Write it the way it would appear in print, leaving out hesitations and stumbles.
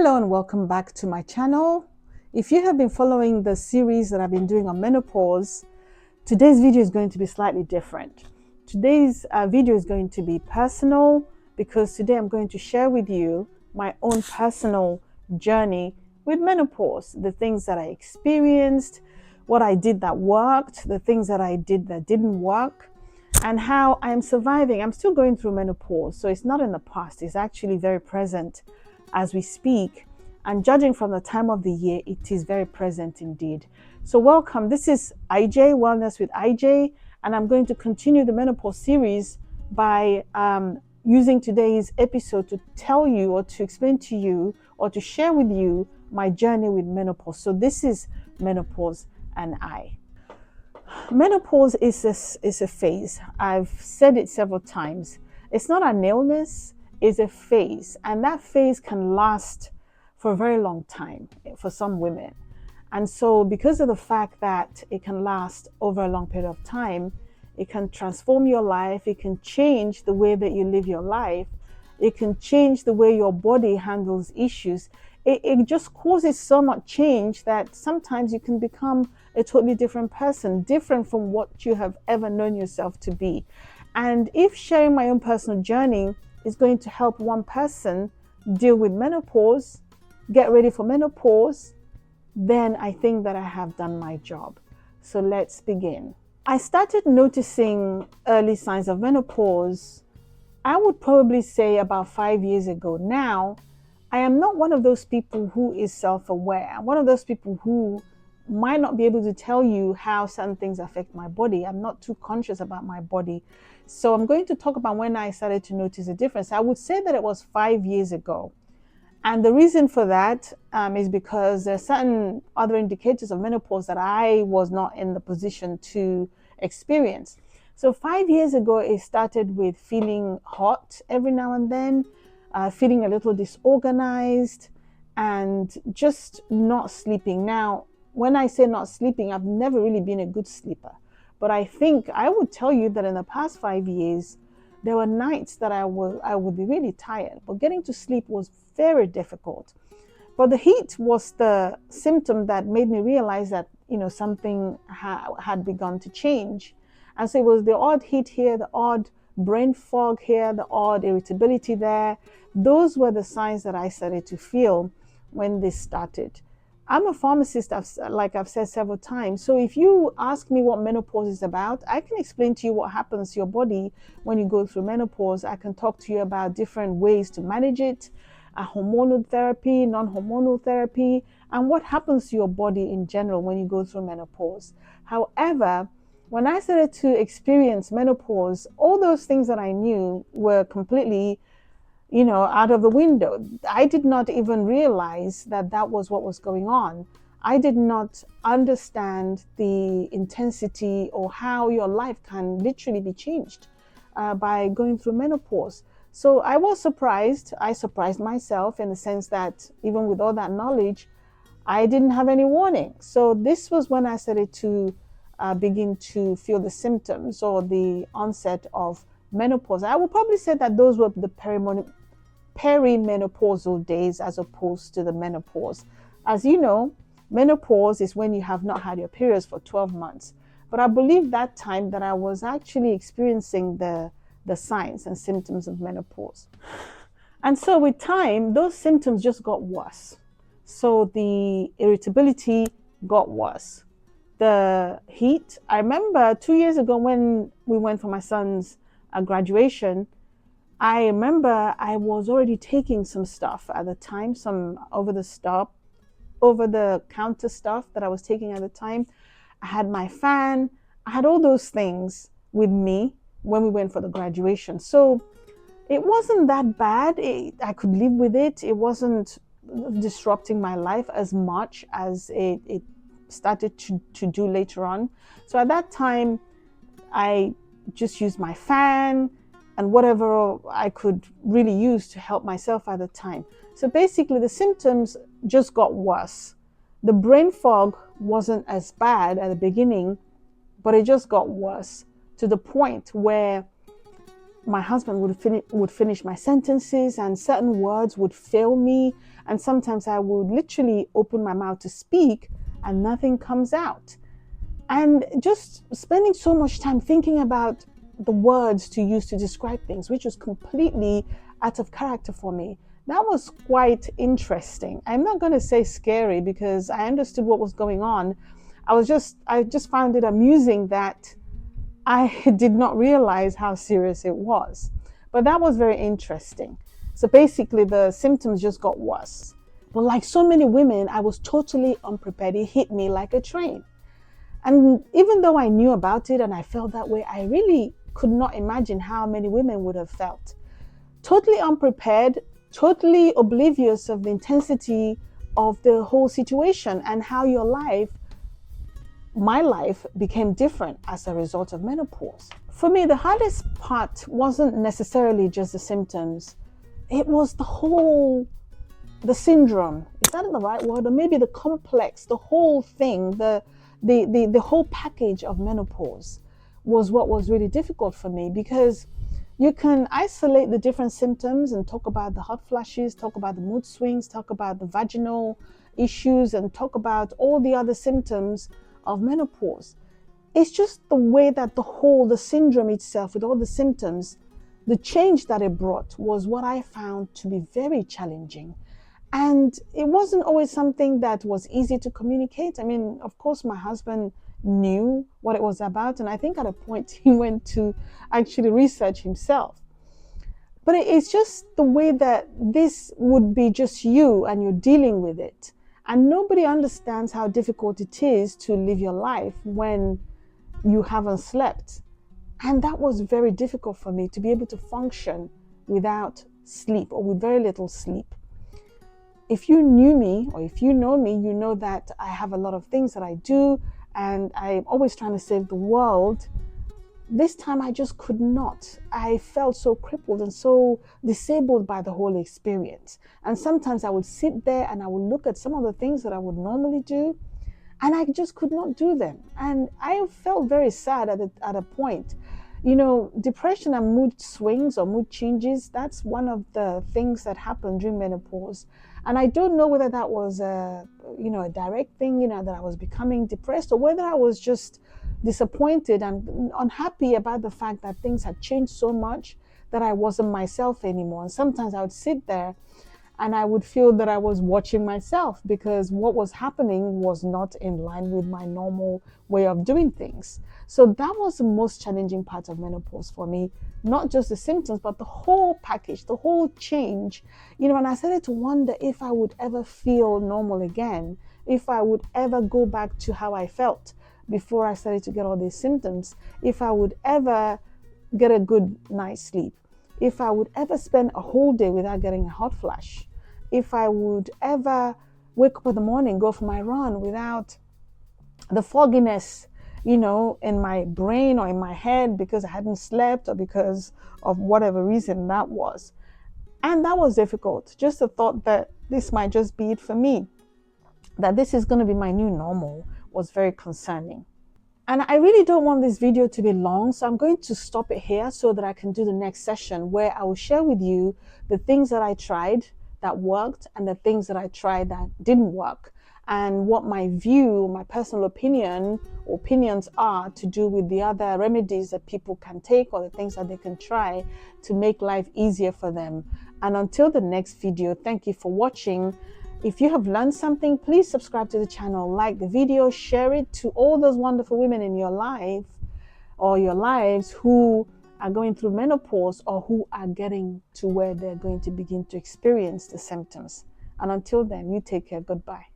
Hello and welcome back to my channel. If you have been following the series that I've been doing on menopause, today's video is going to be slightly different. Today's video is going to be personal because today I'm going to share with you my own personal journey with menopause, the things that I experienced, what I did that worked, the things that I did that didn't work, and how I'm surviving. I'm still going through menopause, so it's not in the past, it's actually very present as we speak, and judging from the time of the year, it is very present indeed. So welcome. This is IJ, Wellness with IJ, and I'm going to continue the menopause series by using today's episode to tell you or to explain to you or to share with you my journey with menopause. So this is Menopause and I. Menopause is a phase. I've said it several times. It's not an illness, it's a phase. And that phase can last for a very long time for some women. And so because of the fact that it can last over a long period of time, it can transform your life, it can change the way that you live your life, it can change the way your body handles issues. It just causes so much change that sometimes you can become a totally different person, different from what you have ever known yourself to be. And if sharing my own personal journey is going to help one person deal with menopause, get ready for menopause, then I think that I have done my job. So let's begin. I started noticing early signs of menopause, I would probably say about 5 years ago. Now, I am not one of those people who is self-aware. I'm one of those people who might not be able to tell you how certain things affect my body. I'm not too conscious about my body. So I'm going to talk about when I started to notice a difference. I would say that it was 5 years ago. And the reason for that is because there are certain other indicators of menopause that I was not in the position to experience. So 5 years ago, it started with feeling hot every now and then, feeling a little disorganized, and just not sleeping. Now, when I say not sleeping, I've never really been a good sleeper. But I think I would tell you that in the past 5 years, there were nights that I would be really tired, but getting to sleep was very difficult. But the heat was the symptom that made me realize that, something had begun to change. And so it was the odd heat here, the odd brain fog here, the odd irritability there. Those were the signs that I started to feel when this started. I'm a pharmacist, like I've said several times. So if you ask me what menopause is about, I can explain to you what happens to your body when you go through menopause. I can talk to you about different ways to manage it, hormonal therapy, non-hormonal therapy, and what happens to your body in general when you go through menopause. However, when I started to experience menopause, all those things that I knew were completely out of the window. I did not even realize that that was what was going on. I did not understand the intensity or how your life can literally be changed by going through menopause. So I was surprised. I surprised myself in the sense that even with all that knowledge, I didn't have any warning. So this was when I started to begin to feel the symptoms or the onset of menopause. I would probably say that those were the perimenopausal days as opposed to the menopause. As you know, menopause is when you have not had your periods for 12 months. But I believe that time that I was actually experiencing the signs and symptoms of menopause. And so with time, those symptoms just got worse. So the irritability got worse. The heat, I remember 2 years ago when we went for my son's graduation, I remember I was already taking some stuff at the time, some over the counter stuff that I was taking at the time. I had my fan, I had all those things with me when we went for the graduation. So it wasn't that bad. I could live with it. It wasn't disrupting my life as much as it started to do later on. So at that time, I just used my fan and whatever I could really use to help myself at the time. So basically the symptoms just got worse. The brain fog wasn't as bad at the beginning, but it just got worse to the point where my husband would finish my sentences, and certain words would fail me. And sometimes I would literally open my mouth to speak and nothing comes out. And just spending so much time thinking about the words to use to describe things, which was completely out of character for me. That was quite interesting. I'm not going to say scary because I understood what was going on. I just found it amusing that I did not realize how serious it was. But that was very interesting. So basically, the symptoms just got worse. But like so many women, I was totally unprepared. It hit me like a train. And even though I knew about it and I felt that way, I really could not imagine how many women would have felt. Totally unprepared, totally oblivious of the intensity of the whole situation and how your life, my life, became different as a result of menopause. For me, the hardest part wasn't necessarily just the symptoms. It was the syndrome. Is that the right word? Or maybe the complex, the whole thing, the whole package of menopause was what was really difficult for me, because you can isolate the different symptoms and talk about the hot flashes, talk about the mood swings, talk about the vaginal issues, and talk about all the other symptoms of menopause. It's just the way that the syndrome itself with all the symptoms, the change that it brought was what I found to be very challenging. And it wasn't always something that was easy to communicate. I mean, of course, my husband knew what it was about. And I think at a point he went to actually research himself. But it's just the way that this would be just you and you're dealing with it. And nobody understands how difficult it is to live your life when you haven't slept. And that was very difficult for me to be able to function without sleep or with very little sleep. If you knew me or if you know me, you know that I have a lot of things that I do and I'm always trying to save the world. This time I just could not. I felt so crippled and so disabled by the whole experience. And sometimes I would sit there and I would look at some of the things that I would normally do and I just could not do them. And I felt very sad at a point. You know, depression and mood swings or mood changes, that's one of the things that happen during menopause. And I don't know whether that was a direct thing, that I was becoming depressed, or whether I was just disappointed and unhappy about the fact that things had changed so much that I wasn't myself anymore. And sometimes I would sit there and I would feel that I was watching myself because what was happening was not in line with my normal way of doing things. So that was the most challenging part of menopause for me, not just the symptoms, but the whole package, the whole change. And I started to wonder if I would ever feel normal again, if I would ever go back to how I felt before I started to get all these symptoms, if I would ever get a good night's sleep, if I would ever spend a whole day without getting a hot flash, if I would ever wake up in the morning, go for my run without the fogginess, in my brain or in my head because I hadn't slept or because of whatever reason that was. And that was difficult. Just the thought that this might just be it for me, that this is going to be my new normal, was very concerning. And I really don't want this video to be long, so I'm going to stop it here so that I can do the next session where I will share with you the things that I tried that worked and the things that I tried that didn't work, and what my view, my personal opinions are to do with the other remedies that people can take or the things that they can try to make life easier for them. And until the next video, thank you for watching. If you have learned something, please subscribe to the channel, like the video, share it to all those wonderful women in your life or your lives who are going through menopause or who are getting to where they're going to begin to experience the symptoms. And until then, you take care. Goodbye.